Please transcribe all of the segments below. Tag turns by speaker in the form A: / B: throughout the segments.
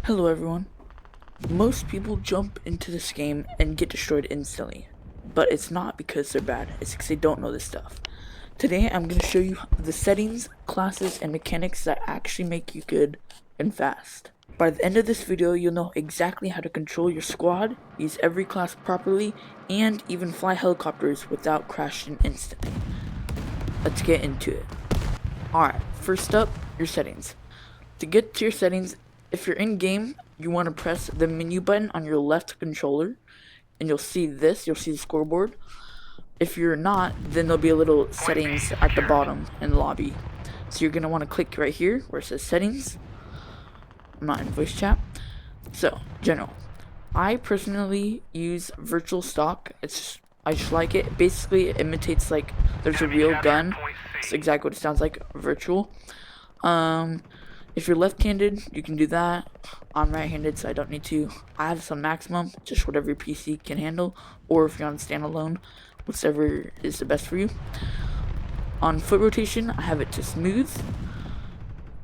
A: Hello everyone. Most people jump into this game and get destroyed instantly, but it's not because they're bad, it's because they don't know this stuff. Today I'm going to show you the settings, classes, and mechanics that actually make you good and fast. By the end of this video, you'll know exactly how to control your squad, use every class properly, and even fly helicopters without crashing instantly. Let's get into it. Alright, first up, your settings. To get to your settings, if you're in game, you want to press the menu button on your left controller, and you'll see this, you'll see the scoreboard. If you're not, then there'll be a little settings at the bottom in the lobby. So you're going to want to click right here where it says settings. I'm not in voice chat. So, general. I personally use virtual stock. I just like it. Basically, it imitates like there's a real gun. It's exactly what it sounds like, virtual. If you're left-handed, you can do that. I'm right-handed, so I don't need to. I have some maximum, just whatever your PC can handle, or if you're on standalone, whichever is the best for you. On foot rotation, I have it to smooth,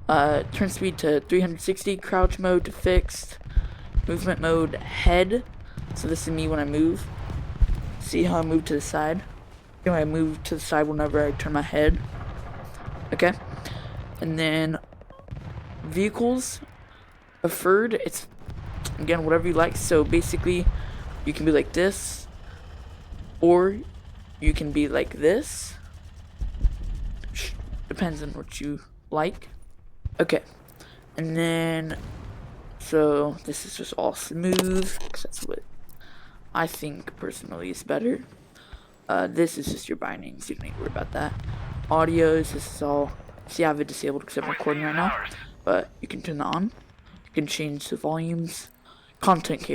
A: turn speed to 360, crouch mode to fixed, movement mode head. So this is me when I move. See how I move to the side? You know, I move to the side whenever I turn my head. Okay, and then vehicles, preferred, it's again whatever you like. So basically you can be like this, or you can be like this, depends on what you like. Okay, and then so this is just all smooth because that's what I think personally is better. This is just your bindings, you don't need to worry about that. Audios, this is all, see I have it disabled because I'm recording right now, but you can turn that on. You can change the volumes. Content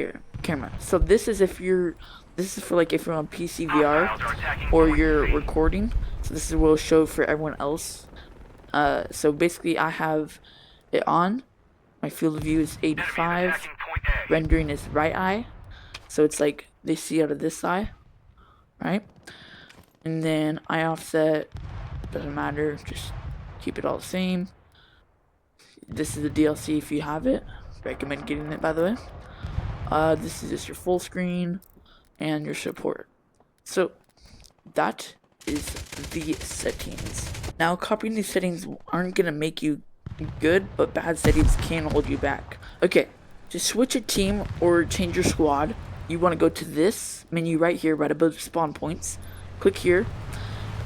A: camera. So this is for like if you're on PC VR or you're recording. So this is what will show for everyone else. So basically I have it on. My field of view is 85. Rendering is right eye. So it's like they see out of this eye, right? And then eye offset, doesn't matter, just keep it all the same. This is the DLC if you have it. Recommend getting it, by the way. This is just your full screen and your support. So that is the settings. Now copying these settings aren't gonna make you good, but bad settings can hold you back. Okay, to switch a team or change your squad, you want to go to this menu right here, right above spawn points. Click here,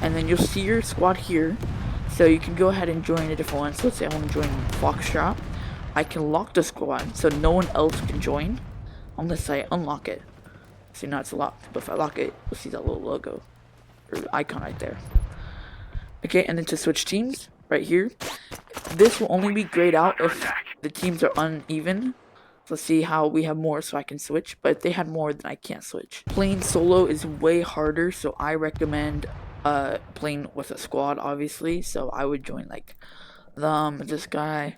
A: and then you'll see your squad here. So you can go ahead and join a different one. So let's say I want to join Foxtrot. I can lock the squad so no one else can join unless I unlock it. See, now it's locked, but if I lock it, you'll see that little logo or icon right there. Okay, and then to switch teams right here, this will only be grayed out if the teams are uneven. So let's see how we have more so I can switch, but if they had more then I can't switch. Playing solo is way harder, so I recommend playing with a squad, obviously. So I would join like this guy.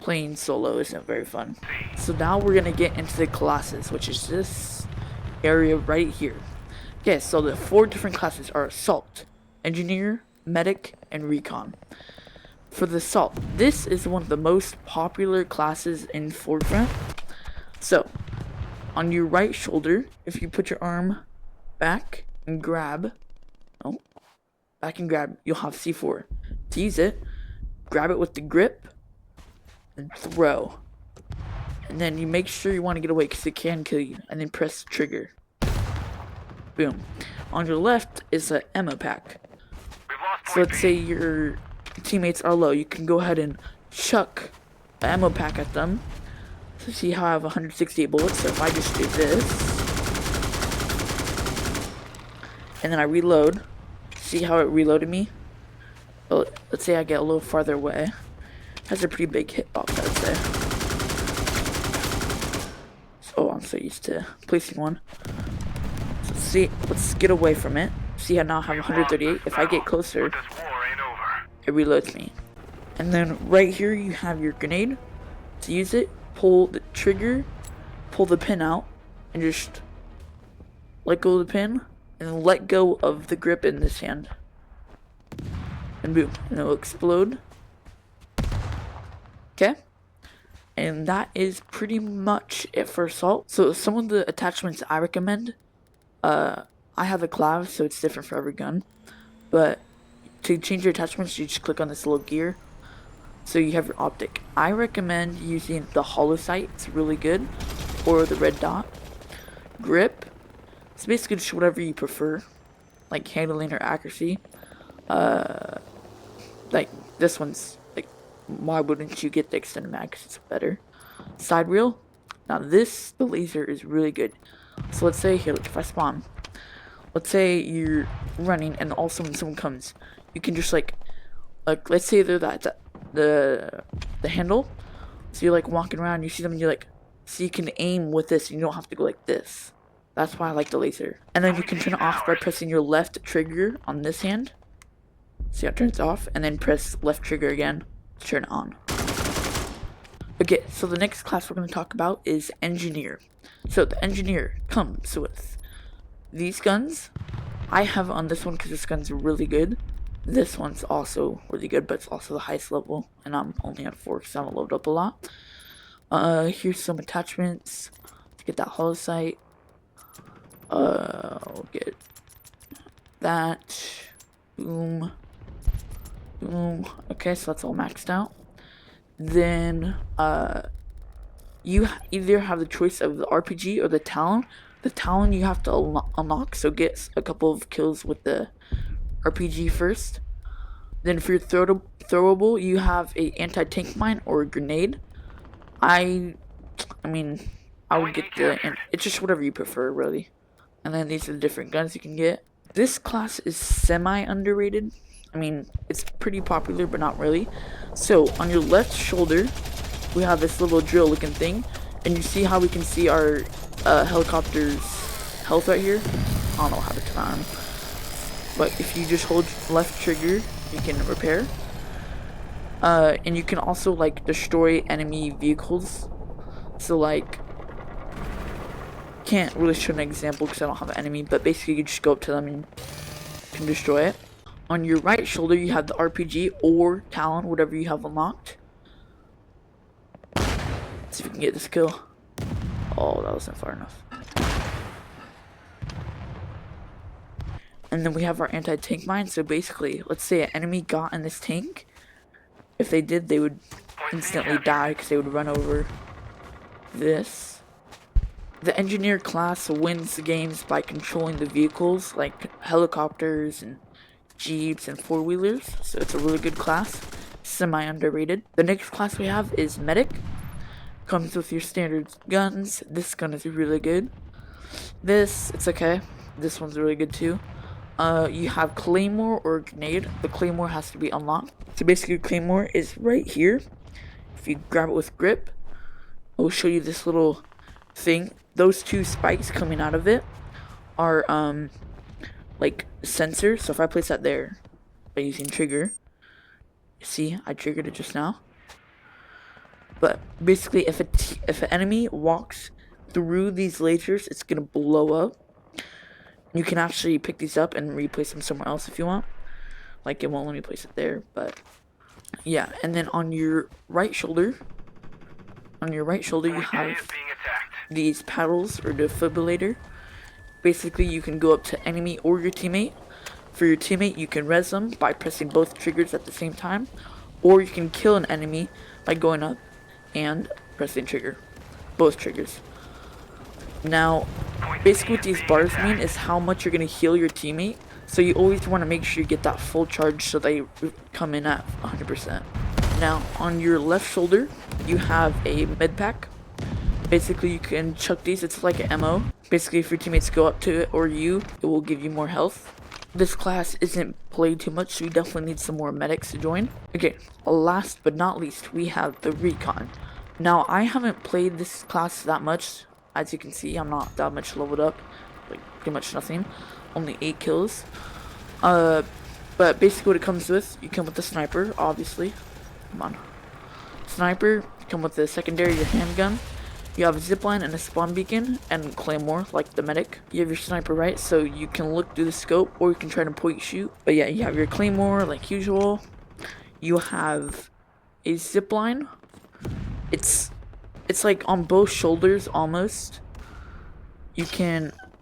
A: Playing solo isn't very fun. So now we're gonna get into the classes, which is this area right here. Okay, so the 4 different classes are assault, engineer, medic, and recon. For the assault, this is one of the most popular classes in ForeFront. So on your right shoulder, if you put your arm back and grab, you'll have C4. To use it, grab it with the grip and throw. And then you make sure you want to get away because it can kill you. And then press trigger. Boom. On your left is an ammo pack. So let's say your teammates are low. You can go ahead and chuck an ammo pack at them. So see how I have 168 bullets. So if I just do this, and then I reload, see how it reloaded me? Well, let's say I get a little farther away. It has a pretty big hitbox, I would say. So I'm so used to placing one. So see, let's get away from it. See how now I have 138. If I get closer, it reloads me. And then right here you have your grenade. To use it, pull the trigger, pull the pin out, and just let go of the pin, and let go of the grip in this hand. And boom, and it will explode. Okay? And that is pretty much it for assault. So some of the attachments I recommend, I have a clav, so it's different for every gun. But to change your attachments, you just click on this little gear. So you have your optic. I recommend using the hollow sight, it's really good, or the red dot. Grip, it's basically just whatever you prefer, like handling or accuracy. Like this one's like, why wouldn't you get the extended mag? 'Cause it's better. Side reel. Now the laser is really good. So let's say here, look, if I spawn, let's say you're running and all of a sudden someone comes, you can just like let's say they're the handle. So you're like walking around, you see them, and you're like, so you can aim with this, and you don't have to go like this. That's why I like the laser. And then you can turn it off by pressing your left trigger on this hand. See how it turns off, and then press left trigger again to turn it on. Okay, so the next class we're going to talk about is Engineer. So the Engineer comes with these guns. I have on this one because this gun's really good. This one's also really good, but it's also the highest level, and I'm only on 4 because I haven't loaded up a lot. Here's some attachments to get that hollow sight. We'll get that. Boom. Boom. Okay, so that's all maxed out. Then, you either have the choice of the RPG or the Talon. The Talon you have to unlock, so get a couple of kills with the RPG first. Then for your throwable, you have a anti-tank mine or a grenade. I mean, I would get it's just whatever you prefer, really. And then these are the different guns you can get. This class is semi-underrated. I mean, it's pretty popular, but not really. So, on your left shoulder, we have this little drill-looking thing. And you see how we can see our helicopter's health right here? I don't know how to turn on. But if you just hold left trigger, you can repair. And you can also, like, destroy enemy vehicles. So, like, can't really show an example because I don't have an enemy, but basically you just go up to them and you can destroy it. On your right shoulder, you have the RPG or Talon, whatever you have unlocked. Let's see if we can get this kill. Oh, that wasn't far enough. And then we have our anti-tank mine. So basically, let's say an enemy got in this tank. If they did, they would instantly die because they would run over this. The Engineer class wins the games by controlling the vehicles, like helicopters and jeeps and four-wheelers. So it's a really good class, semi-underrated. The next class we have is Medic. Comes with your standard guns. This gun is really good. It's okay. This one's really good too. You have Claymore or Grenade. The Claymore has to be unlocked. So basically, Claymore is right here. If you grab it with grip, it will show you this little thing. Those two spikes coming out of it are like sensors. So if I place that there by using trigger, see, I triggered it just now. But basically, if an enemy walks through these lasers, it's gonna blow up. You can actually pick these up and replace them somewhere else if you want. Like, it won't let me place it there, but yeah. And then on your right shoulder, you have these paddles or defibrillator. Basically, you can go up to enemy or your teammate. For your teammate, you can res them by pressing both triggers at the same time, or you can kill an enemy by going up and pressing both triggers. Now, basically what these bars mean is how much you're going to heal your teammate. So you always want to make sure you get that full charge so they come in at 100%. Now, on your left shoulder, you have a med pack. Basically, you can chuck these. It's like an ammo. Basically, if your teammates go up to it or you, it will give you more health. This class isn't played too much, so you definitely need some more medics to join. Okay, last but not least, we have the Recon. Now, I haven't played this class that much. As you can see, I'm not that much leveled up. Like, pretty much nothing. Only 8 kills. But basically what it comes with, you come with the sniper, obviously. Come on. Sniper, you come with the secondary, your handgun. You have a zipline and a spawn beacon and claymore, like the medic. You have your sniper, right? So you can look through the scope or you can try to point shoot. But yeah, you have your claymore like usual. You have a zipline. It's it's like on both shoulders almost. You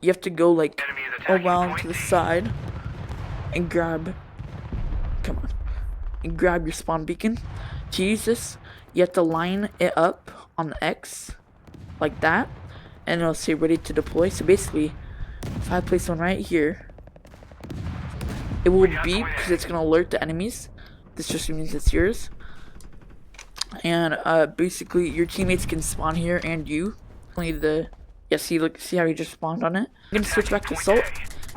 A: have to go like around to the side and grab, come on, and grab your spawn beacon. To use this, you have to line it up on the X like that, and it'll say ready to deploy. So basically, if I place one right here, it will beep because it's gonna alert the enemies. This just means it's yours. And basically your teammates can spawn here and you. Only see how he just spawned on it. I'm gonna switch back to assault.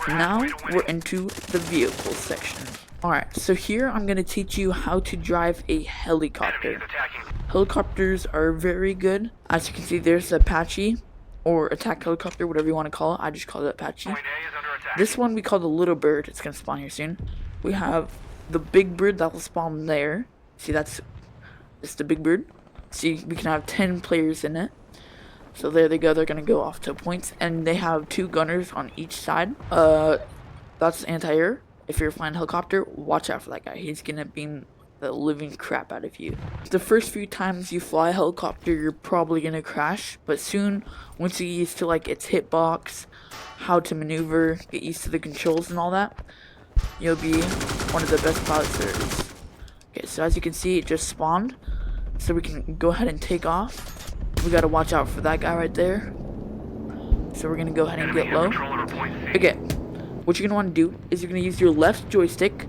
A: Now we're into the vehicle section. Alright, so here I'm gonna teach you how to drive a helicopter. Helicopters are very good. As you can see, there's Apache or attack helicopter, whatever you want to call it. I just call it Apache. This one we call the little bird. It's gonna spawn here soon. We have the big bird that will spawn there. See, that's the big bird. See, we can have 10 players in it. So there they go. They're gonna go off to points, and they have 2 gunners on each side. That's anti-air. If you're flying a helicopter, watch out for that guy. He's gonna beam the living crap out of you. The first few times you fly a helicopter, you're probably gonna crash, but soon, once you get used to like its hitbox, how to maneuver, get used to the controls and all that, you'll be one of the best pilots there is. Okay, so as you can see, it just spawned, so we can go ahead and take off. We gotta watch out for that guy right there. So we're gonna go ahead and get low. Okay, what you're gonna want to do is you're gonna use your left joystick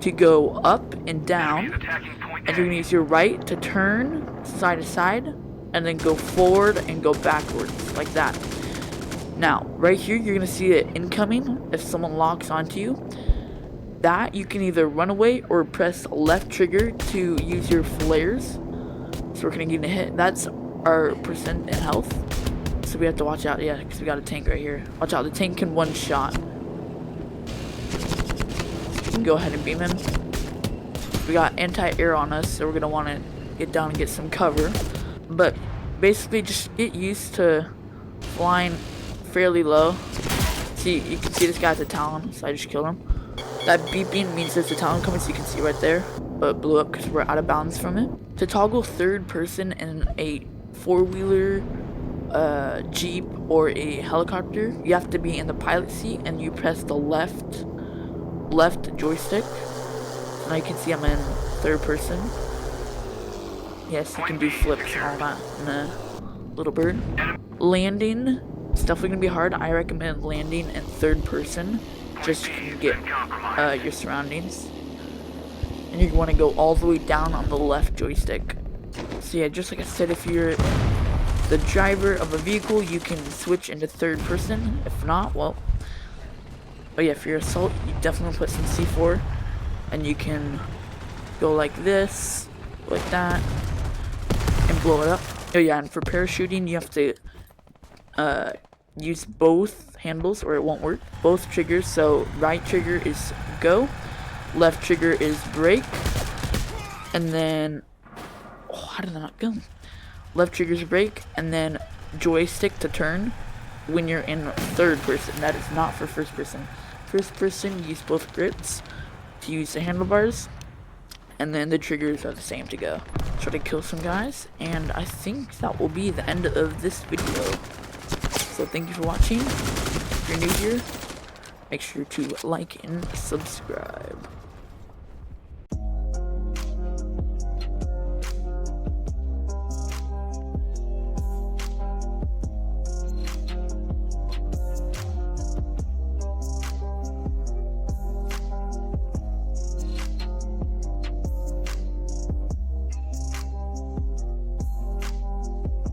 A: to go up and down, and you're gonna use your right to turn side to side, and then go forward and go backwards like that. Now, right here, you're gonna see it incoming if someone locks onto you. That you can either run away or press left trigger to use your flares. So we're gonna get a hit. That's our percent in health. So we have to watch out, yeah, because we got a tank right here. Watch out, the tank can one shot. You can go ahead and beam him. We got anti-air on us, so we're gonna want to get down and get some cover. But basically, just get used to flying fairly low. See, you can see this guy's a Talon, so I just killed him. That beeping means there's a Talon coming, so you can see right there. But it blew up because we're out of bounds from it. To toggle third person in a 4-wheeler, Jeep, or a helicopter, you have to be in the pilot seat and you press the left joystick. Now you can see I'm in third person. Yes, you can do flips and all that in a little bird. Landing, it's definitely gonna be hard. I recommend landing in third person, just so you can get your surroundings. And you want to go all the way down on the left joystick. So yeah, just like I said, if you're the driver of a vehicle, you can switch into third person. If not, well, but yeah, for your assault, you definitely put some C4, and you can go like this, like that, and blow it up. Oh yeah, and for parachuting, you have to use both handles or it won't work. Both triggers, so right trigger is go, left trigger is brake, and then, oh, how did that not go? Left trigger is brake, and then joystick to turn when you're in third person. That is not for first person. First person, use both grips to use the handlebars, and then the triggers are the same to go. Try to kill some guys, and I think that will be the end of this video. So thank you for watching. If you're new here, make sure to like and subscribe.